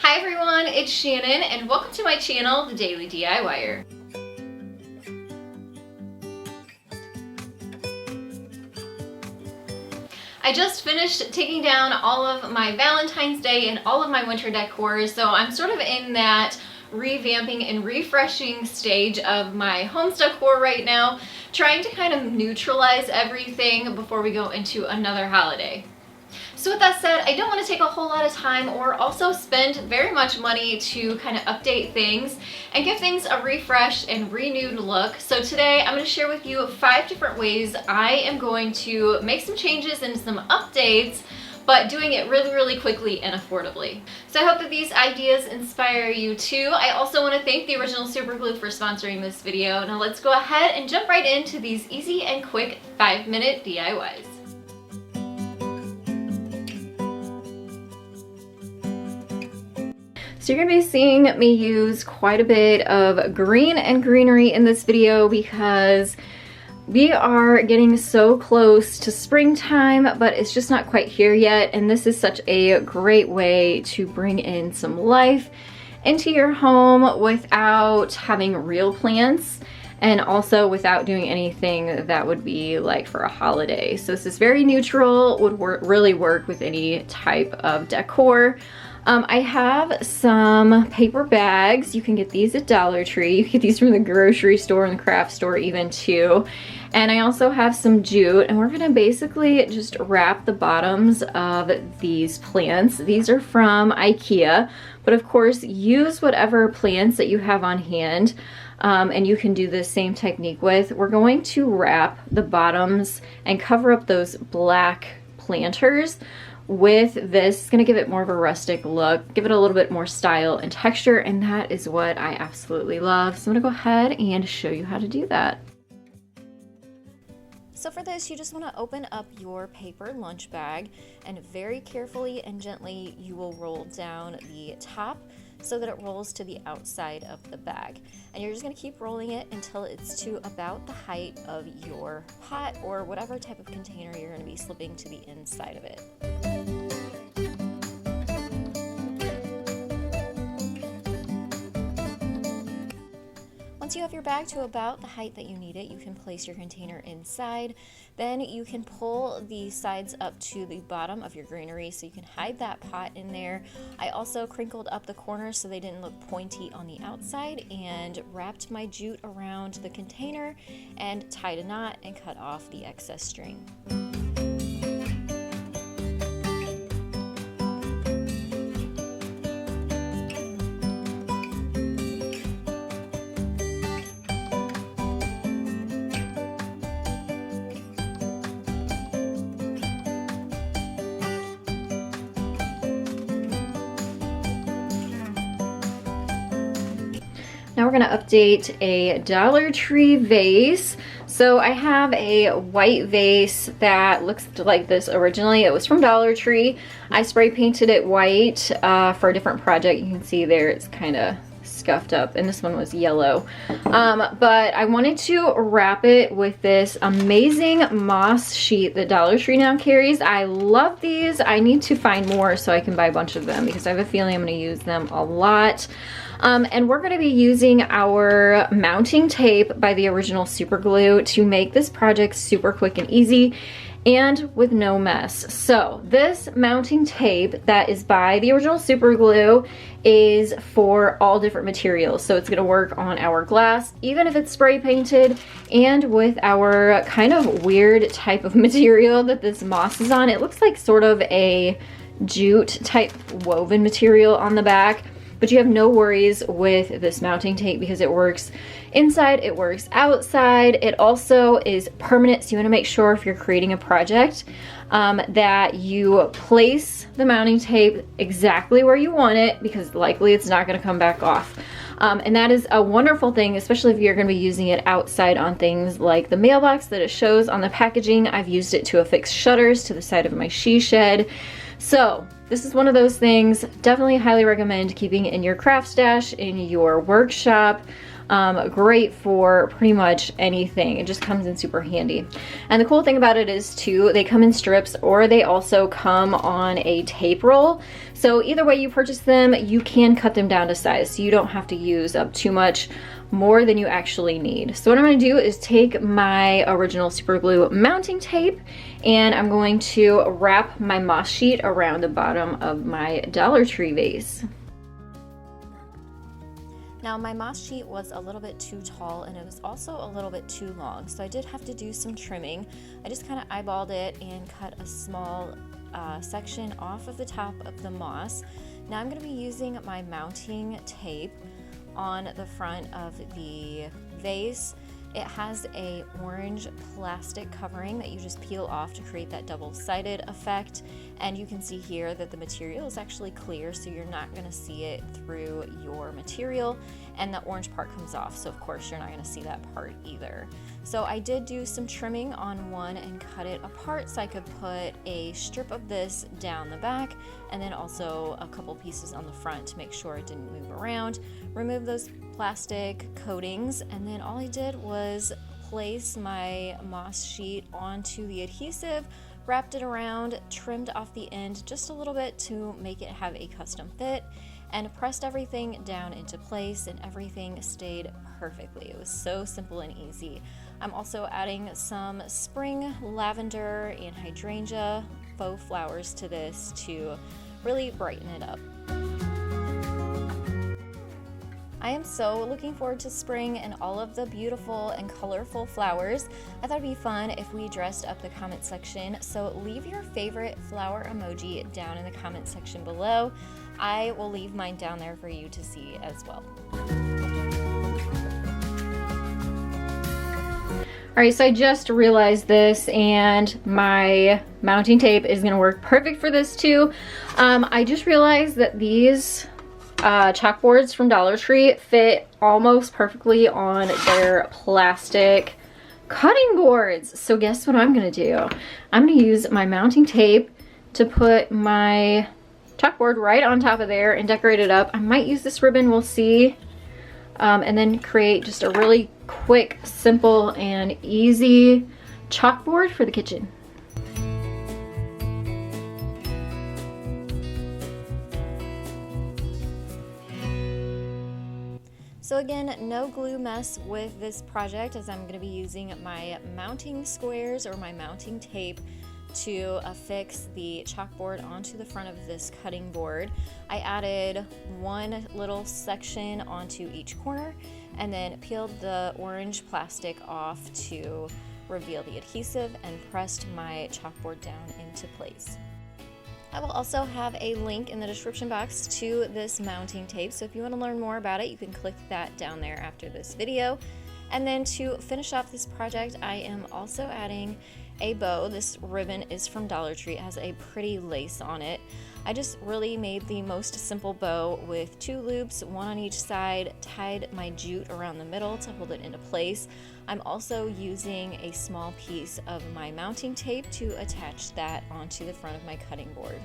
Hi everyone, it's Shannon and welcome to my channel, The Daily DIYer. I just finished taking down all of my Valentine's Day and all of my winter decor, so I'm sort of in that revamping and refreshing stage of my home decor right now, trying to kind of neutralize everything before we go into another holiday. So with that said, I don't want to take a whole lot of time or also spend very much money to kind of update things and give things a refreshed and renewed look. So today I'm going to share with you 5 different ways I am going to make some changes and some updates, but doing it really quickly and affordably. So I hope that these ideas inspire you too. I also want to thank the Original Super Glue for sponsoring this video. Now let's go ahead and jump right into these easy and quick 5-minute DIYs. So you're going to be seeing me use quite a bit of green and greenery in this video because we are getting so close to springtime, but it's just not quite here yet. And this is such a great way to bring in some life into your home without having real plants and also without doing anything that would be like for a holiday. So this is very neutral, would really work with any type of decor. I have some paper bags. You can get these at Dollar Tree. You can get these from the grocery store and the craft store even too. And I also have some jute, and we're gonna basically just wrap the bottoms of these plants. These are from IKEA, but of course use whatever plants that you have on hand. And you can do the same technique with. We're going to wrap the bottoms and cover up those black planters with this. It's gonna give it more of a rustic look, give it a little bit more style and texture, and that is what I absolutely love. So I'm gonna go ahead and show you how to do that. So for this, you just want to open up your paper lunch bag, and very carefully and gently you will roll down the top so that it rolls to the outside of the bag. And you're just going to keep rolling it until it's to about the height of your pot or whatever type of container you're going to be slipping to the inside of it. Once you have your bag to about the height that you need it, you can place your container inside. Then you can pull the sides up to the bottom of your greenery so you can hide that pot in there. I also crinkled up the corners so they didn't look pointy on the outside, and wrapped my jute around the container and tied a knot and cut off the excess string. Now we're going to update a Dollar Tree vase. So I have a white vase that looks like this originally. It was from Dollar Tree. I spray painted it white for a different project. You can see there it's kind of scuffed up, and this one was yellow. But I wanted to wrap it with this amazing moss sheet that Dollar Tree now carries. I love these. I need to find more so I can buy a bunch of them because I have a feeling I'm going to use them a lot. And we're going to be using our mounting tape by the Original Super Glue to make this project super quick and easy and with no mess. So this mounting tape that is by the Original Super Glue is for all different materials. So it's going to work on our glass, even if it's spray painted, and with our kind of weird type of material that this moss is on. It looks like sort of a jute type woven material on the back. But you have no worries with this mounting tape because it works inside, it works outside. It also is permanent, so you want to make sure if you're creating a project that you place the mounting tape exactly where you want it, because likely it's not going to come back off. And that is a wonderful thing, especially if you're going to be using it outside on things like the mailbox that it shows on the packaging. I've used it to affix shutters to the side of my she shed. So this is one of those things. Definitely highly recommend keeping it in your craft stash, in your workshop, Great for pretty much anything. It just comes in super handy. And the cool thing about it is too, they come in strips or they also come on a tape roll. So either way you purchase them, you can cut them down to size. So you don't have to use up too much more than you actually need. So what I'm going to do is take my original super glue mounting tape and I'm going to wrap my moss sheet around the bottom of my Dollar Tree vase. Now my moss sheet was a little bit too tall and it was also a little bit too long, so I did have to do some trimming. I just kind of eyeballed it and cut a small section off of the top of the moss. Now I'm going to be using my mounting tape on the front of the vase. It has a orange plastic covering that you just peel off to create that double-sided effect, and you can see here that the material is actually clear, so you're not going to see it through your material, and the orange part comes off, so of course you're not going to see that part either. So I did do some trimming on one and cut it apart so I could put a strip of this down the back and then also a couple pieces on the front to make sure it didn't move around. Remove those plastic coatings, and then all I did was place my moss sheet onto the adhesive, wrapped it around, trimmed off the end just a little bit to make it have a custom fit, and pressed everything down into place, and everything stayed perfectly. It was so simple and easy. I'm also adding some spring lavender and hydrangea faux flowers to this to really brighten it up. I am so looking forward to spring and all of the beautiful and colorful flowers. I thought it'd be fun if we dressed up the comment section, so leave your favorite flower emoji down in the comment section below. I will leave mine down there for you to see as well. All right, so I just realized this and my mounting tape is gonna work perfect for this too. I just realized that these chalkboards from Dollar Tree fit almost perfectly on their plastic cutting boards. So guess what I'm gonna do? I'm gonna use my mounting tape to put my chalkboard right on top of there and decorate it up. I might use this ribbon, we'll see. And then create just a really quick, simple, and easy chalkboard for the kitchen. So again, no glue mess with this project, as I'm going to be using my mounting squares or my mounting tape to affix the chalkboard onto the front of this cutting board. I added one little section onto each corner and then peeled the orange plastic off to reveal the adhesive and pressed my chalkboard down into place. I will also have a link in the description box to this mounting tape, so if you want to learn more about it, you can click that down there after this video. And then to finish off this project, I am also adding a bow. This ribbon is from Dollar Tree. It has a pretty lace on it. I just really made the most simple bow with 2 loops, one on each side, tied my jute around the middle to hold it into place. I'm also using a small piece of my mounting tape to attach that onto the front of my cutting board.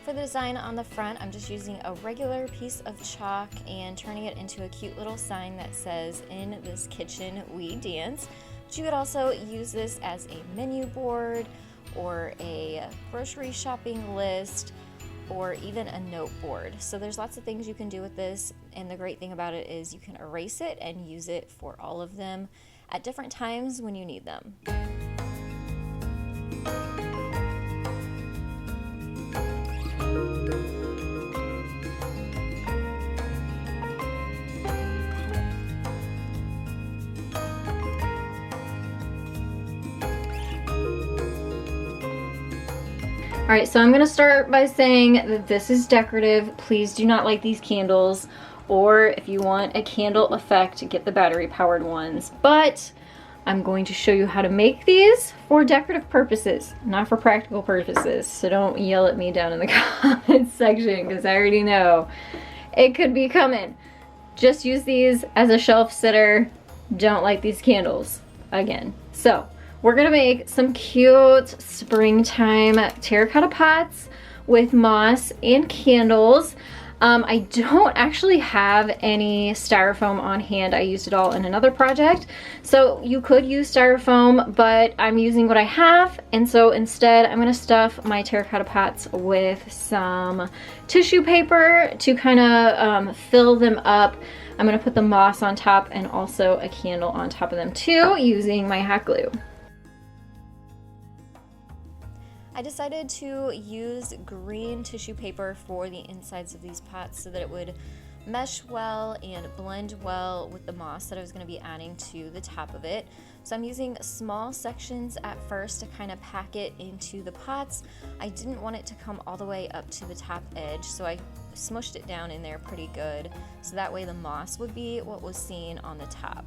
For the design on the front, I'm just using a regular piece of chalk and turning it into a cute little sign that says, "In this kitchen we dance." But you could also use this as a menu board or a grocery shopping list or even a note board. So there's lots of things you can do with this, and the great thing about it is you can erase it and use it for all of them at different times when you need them. All right, so I'm gonna start by saying that this is decorative. Please do not light these candles, or if you want a candle effect, get the battery powered ones. But I'm going to show you how to make these for decorative purposes, not for practical purposes. So don't yell at me down in the comments section, because I already know it could be coming. Just use these as a shelf sitter. Don't light these candles again. So we're gonna make some cute springtime terracotta pots with moss and candles. I don't actually have any styrofoam on hand. I used it all in another project. So you could use styrofoam, but I'm using what I have. And so instead I'm gonna stuff my terracotta pots with some tissue paper to kind of fill them up. I'm gonna put the moss on top and also a candle on top of them too, using my hot glue. I decided to use green tissue paper for the insides of these pots so that it would mesh well and blend well with the moss that I was going to be adding to the top of it. So I'm using small sections at first to kind of pack it into the pots. I didn't want it to come all the way up to the top edge, so I smushed it down in there pretty good so that way the moss would be what was seen on the top.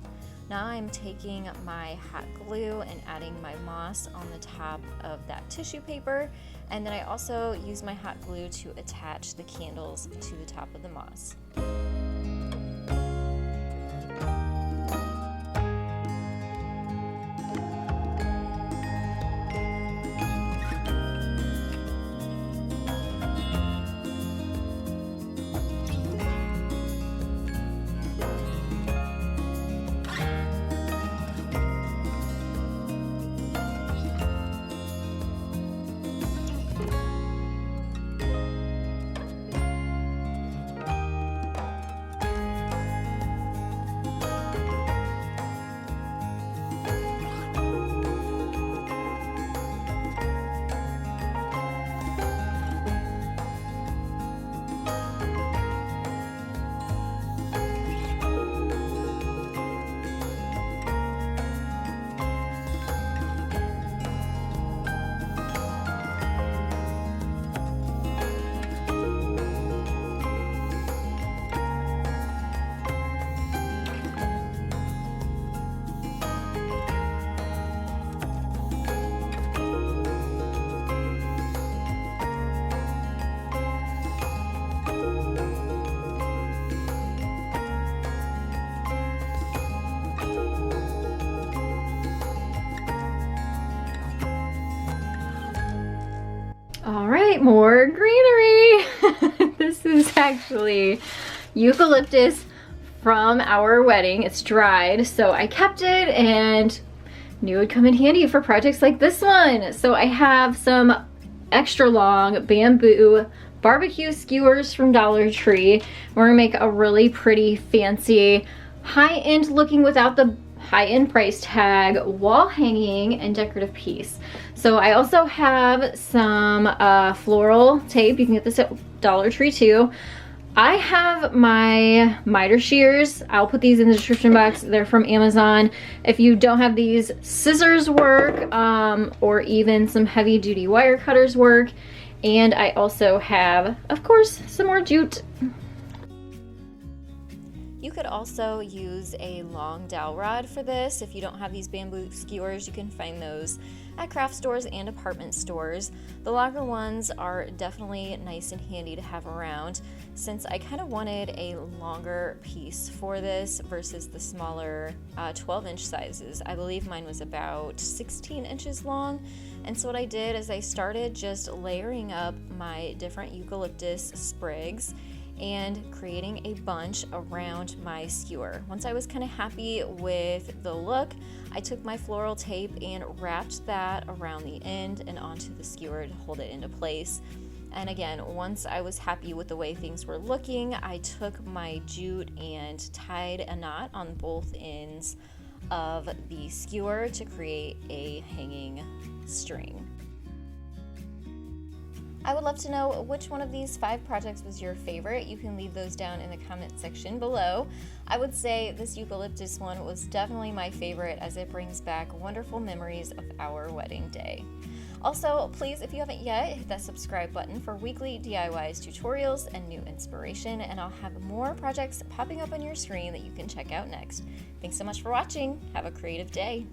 Now I'm taking my hot glue and adding my moss on the top of that tissue paper, and then I also use my hot glue to attach the candles to the top of the moss. All right, more greenery. This is actually eucalyptus from our wedding. It's dried, so I kept it and knew it would come in handy for projects like this one. So I have some extra long bamboo barbecue skewers from Dollar Tree. We're gonna make a really pretty fancy high-end looking without the high-end price tag wall hanging and decorative piece. So I also have some floral tape. You can get this at Dollar Tree too. I have my miter shears. I'll put these in the description box. They're from Amazon. If you don't have these, scissors work, or even some heavy duty wire cutters work. And I also have, of course, some more jute. You could also use a long dowel rod for this. If you don't have these bamboo skewers, you can find those at craft stores and department stores. The longer ones are definitely nice and handy to have around, since I kind of wanted a longer piece for this versus the smaller 12-inch sizes. I believe mine was about 16 inches long. And so what I did is I started just layering up my different eucalyptus sprigs and creating a bunch around my skewer. Once I was kind of happy with the look, I took my floral tape and wrapped that around the end and onto the skewer to hold it into place. And again, once I was happy with the way things were looking, I took my jute and tied a knot on both ends of the skewer to create a hanging string. I would love to know which one of these 5 projects was your favorite. You can leave those down in the comment section below. I would say this eucalyptus one was definitely my favorite, as it brings back wonderful memories of our wedding day. Also, please, if you haven't yet, hit that subscribe button for weekly DIYs, tutorials, and new inspiration, and I'll have more projects popping up on your screen that you can check out next. Thanks so much for watching. Have a creative day.